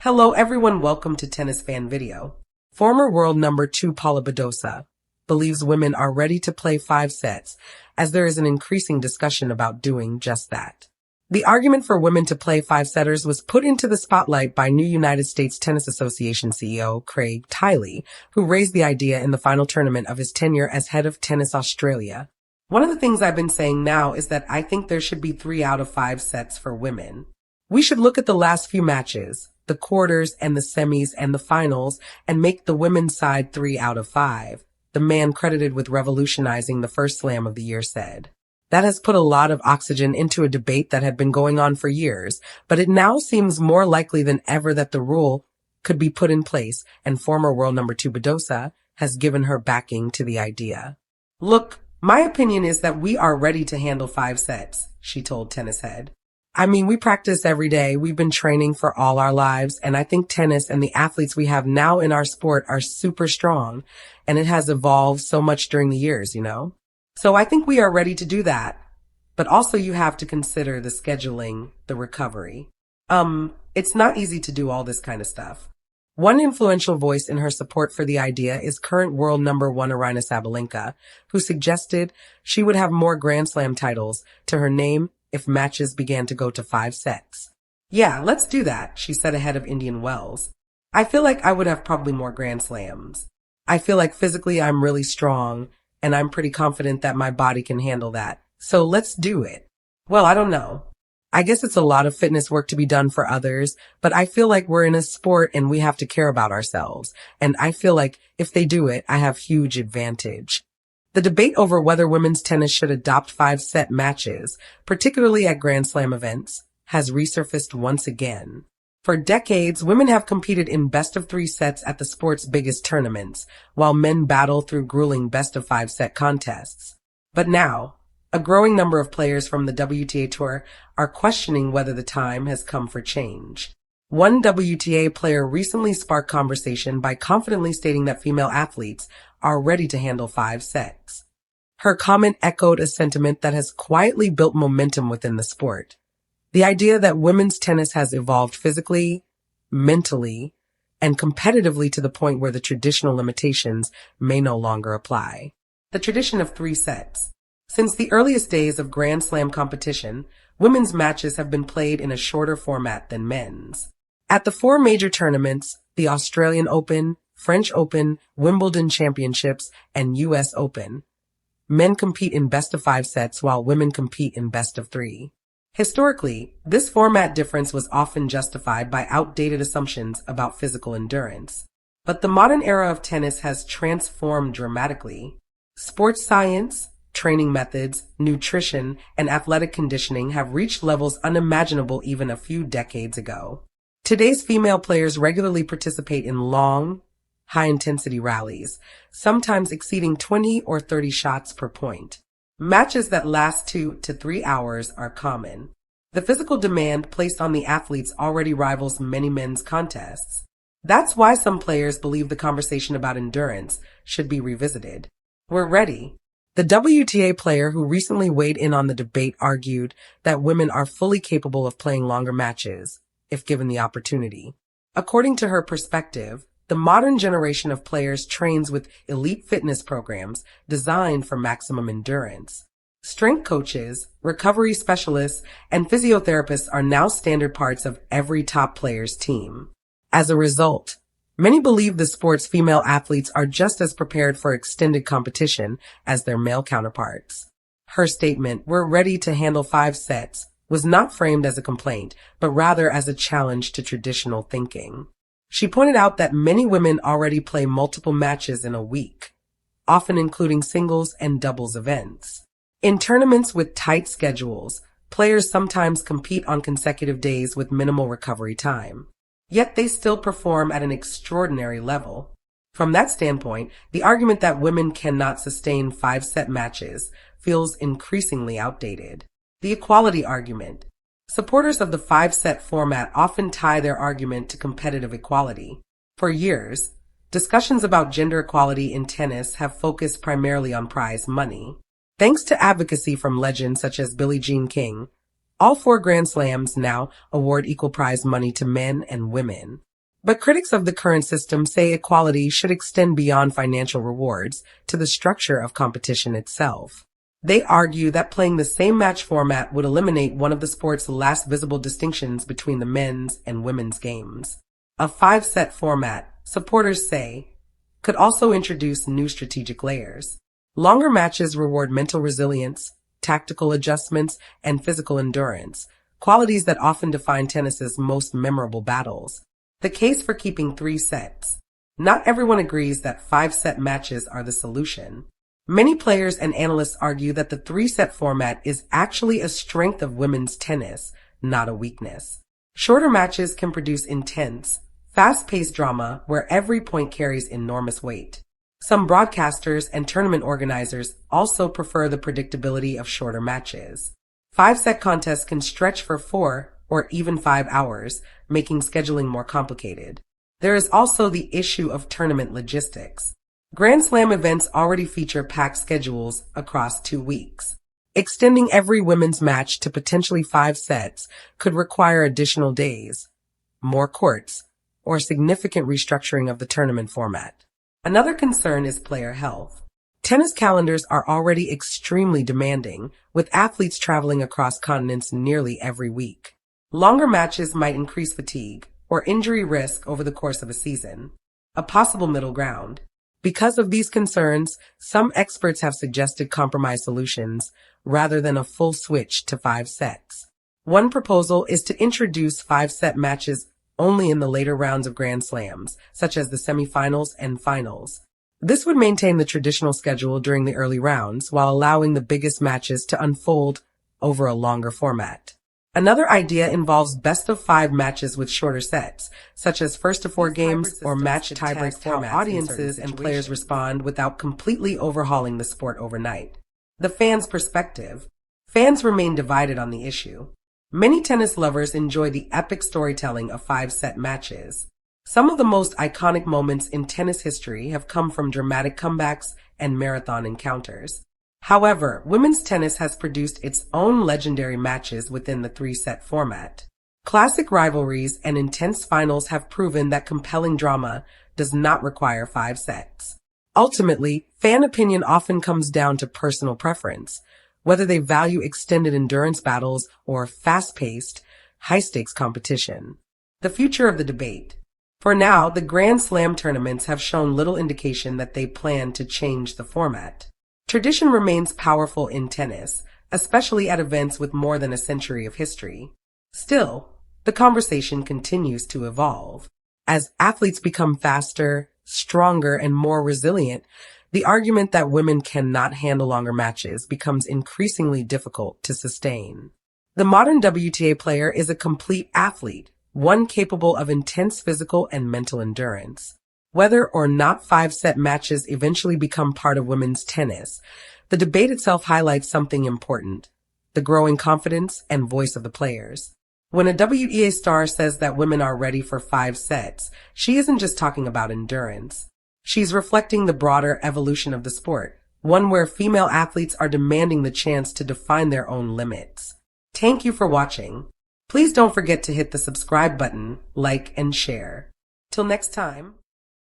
Hello everyone, welcome to Tennis Fan Video. Former world number 2 Paula Badosa believes women are ready to play 5 sets, as there is an increasing discussion about doing just that. The argument for women to play 5-setters was put into the spotlight by new United States Tennis Association CEO Craig Tiley, who raised the idea in the final tournament of his tenure as head of Tennis Australia. One of the things I've been saying now is that I think there should be 3 out of 5 sets for women. We should look at the last few matches, the quarters and the semis and the finals, and make the women's side 3 out of 5, the man credited with revolutionizing the first slam of the year said. That has put a lot of oxygen into a debate that had been going on for years, but it now seems more likely than ever that the rule could be put in place, and former world number 2 Badosa has given her backing to the idea. Look, my opinion is that we are ready to handle 5 sets, she told Tennis Head. I mean, we practice every day. We've been training for all our lives, and I think tennis and the athletes we have now in our sport are super strong, and it has evolved so much during the years, So I think we are ready to do that. But also you have to consider the scheduling, the recovery. It's not easy to do all this kind of stuff. One influential voice in her support for the idea is current world number 1 Aryna Sabalenka, who suggested she would have more Grand Slam titles to her name if matches began to go to 5 sets. Yeah, let's do that, she said ahead of Indian Wells. I feel like I would have probably more Grand Slams. I feel like physically I'm really strong, and I'm pretty confident that my body can handle that. So let's do it. Well, I don't know. I guess it's a lot of fitness work to be done for others, but I feel like we're in a sport and we have to care about ourselves. And I feel like if they do it, I have huge advantage. The debate over whether women's tennis should adopt 5-set matches, particularly at Grand Slam events, has resurfaced once again. For decades, women have competed in best-of-3 sets at the sport's biggest tournaments, while men battle through grueling best-of-5 set contests. But now, a growing number of players from the WTA Tour are questioning whether the time has come for change. One WTA player recently sparked conversation by confidently stating that female athletes are ready to handle 5 sets. Her comment echoed a sentiment that has quietly built momentum within the sport. The idea that women's tennis has evolved physically, mentally, and competitively to the point where the traditional limitations may no longer apply. The tradition of 3 sets. Since the earliest days of Grand Slam competition, women's matches have been played in a shorter format than men's. At the 4 major tournaments, the Australian Open, French Open, Wimbledon Championships, and US Open, men compete in best-of-5 sets while women compete in best-of-3. Historically, this format difference was often justified by outdated assumptions about physical endurance. But the modern era of tennis has transformed dramatically. Sports science, training methods, nutrition, and athletic conditioning have reached levels unimaginable even a few decades ago. Today's female players regularly participate in long, high-intensity rallies, sometimes exceeding 20 or 30 shots per point. Matches that last 2 to 3 hours are common. The physical demand placed on the athletes already rivals many men's contests. That's why some players believe the conversation about endurance should be revisited. We're ready. The WTA player who recently weighed in on the debate argued that women are fully capable of playing longer matches, if given the opportunity. According to her perspective, the modern generation of players trains with elite fitness programs designed for maximum endurance. Strength coaches, recovery specialists, and physiotherapists are now standard parts of every top player's team. As a result, many believe the sport's female athletes are just as prepared for extended competition as their male counterparts. Her statement, "We're ready to handle 5 sets," was not framed as a complaint, but rather as a challenge to traditional thinking. She pointed out that many women already play multiple matches in a week, often including singles and doubles events. In tournaments with tight schedules, players sometimes compete on consecutive days with minimal recovery time. Yet they still perform at an extraordinary level. From that standpoint, the argument that women cannot sustain 5-set matches feels increasingly outdated. The equality argument. Supporters of the 5-set format often tie their argument to competitive equality. For years, discussions about gender equality in tennis have focused primarily on prize money. Thanks to advocacy from legends such as Billie Jean King, all 4 Grand Slams now award equal prize money to men and women. But critics of the current system say equality should extend beyond financial rewards to the structure of competition itself. They argue that playing the same match format would eliminate one of the sport's last visible distinctions between the men's and women's games. A five-set format, supporters say, could also introduce new strategic layers. Longer matches reward mental resilience, tactical adjustments, and physical endurance, qualities that often define tennis's most memorable battles. The case for keeping 3 sets. Not everyone agrees that 5-set matches are the solution. Many players and analysts argue that the 3-set format is actually a strength of women's tennis, not a weakness. Shorter matches can produce intense, fast-paced drama where every point carries enormous weight. Some broadcasters and tournament organizers also prefer the predictability of shorter matches. 5-set contests can stretch for 4 or even 5 hours, making scheduling more complicated. There is also the issue of tournament logistics. Grand Slam events already feature packed schedules across 2 weeks. Extending every women's match to potentially 5 sets could require additional days, more courts, or significant restructuring of the tournament format. Another concern is player health. Tennis calendars are already extremely demanding, with athletes traveling across continents nearly every week. Longer matches might increase fatigue or injury risk over the course of a season. A possible middle ground. Because of these concerns, some experts have suggested compromise solutions rather than a full switch to 5 sets. One proposal is to introduce 5-set matches only in the later rounds of Grand Slams, such as the semifinals and finals. This would maintain the traditional schedule during the early rounds while allowing the biggest matches to unfold over a longer format. Another idea involves best-of-5 matches with shorter sets, such as first-to-4 games or match tiebreak formats. Audiences and players respond without completely overhauling the sport overnight. The fans' perspective. Fans remain divided on the issue. Many tennis lovers enjoy the epic storytelling of 5-set matches. Some of the most iconic moments in tennis history have come from dramatic comebacks and marathon encounters. However, women's tennis has produced its own legendary matches within the 3-set format. Classic rivalries and intense finals have proven that compelling drama does not require 5 sets. Ultimately, fan opinion often comes down to personal preference, whether they value extended endurance battles or fast-paced, high-stakes competition. The future of the debate. For now, the Grand Slam tournaments have shown little indication that they plan to change the format. Tradition remains powerful in tennis, especially at events with more than a century of history. Still, the conversation continues to evolve. As athletes become faster, stronger, and more resilient, the argument that women cannot handle longer matches becomes increasingly difficult to sustain. The modern WTA player is a complete athlete, one capable of intense physical and mental endurance. Whether or not 5-set matches eventually become part of women's tennis, the debate itself highlights something important: the growing confidence and voice of the players. When a WTA star says that women are ready for 5 sets, she isn't just talking about endurance. She's reflecting the broader evolution of the sport, one where female athletes are demanding the chance to define their own limits. Thank you for watching. Please don't forget to hit the subscribe button, like, and share. Till next time.